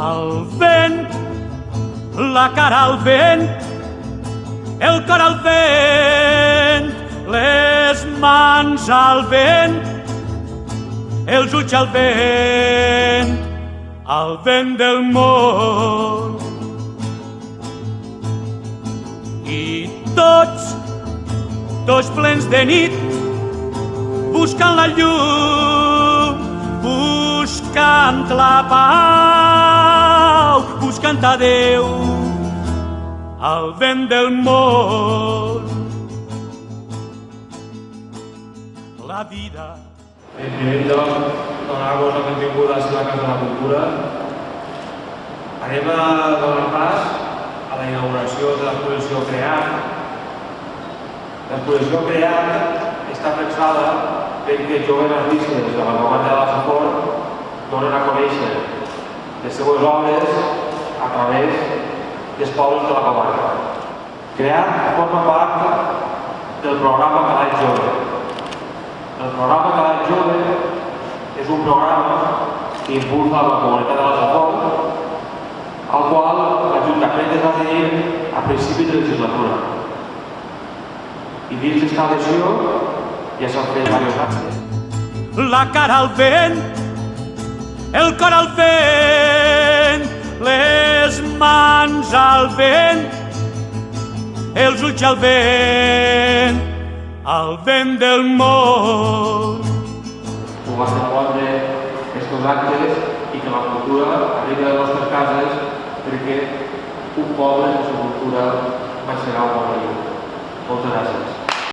al vent, la cara al vent, el cor al vent, les mans al vent, els ulls al vent del món. I tots plens de nit, buscant la llum, buscant la pau, buscant a Déu, al vent del món. La vida. En primer lloc, donar-vos la benvinguda a la Casa de la Cultura. Anem a donar pas a la inauguració de l'exposició CREAT. L'exposició CREAT està pensada perquè joves artistes de la comarca de la Safor donen a conèixer les seues obres a través dels pobles de la comarca. CREAT forma part del programa Calaix Jove. El programa Calaix Jove és un programa que impulsa la comunitat de la Safor, al qual l'Ajuntament es va adherir a principi de legislatura. I dins d'esta adhesió ja s'han fet diversos actes. La cara al vent, el cor al vent, les mans al vent, els ulls al vent del món. Poder compondre aquests actes i que la cultura arribi a les nostres cases perquè un poble sense cultura mai serà un poble lliure. Moltes gràcies.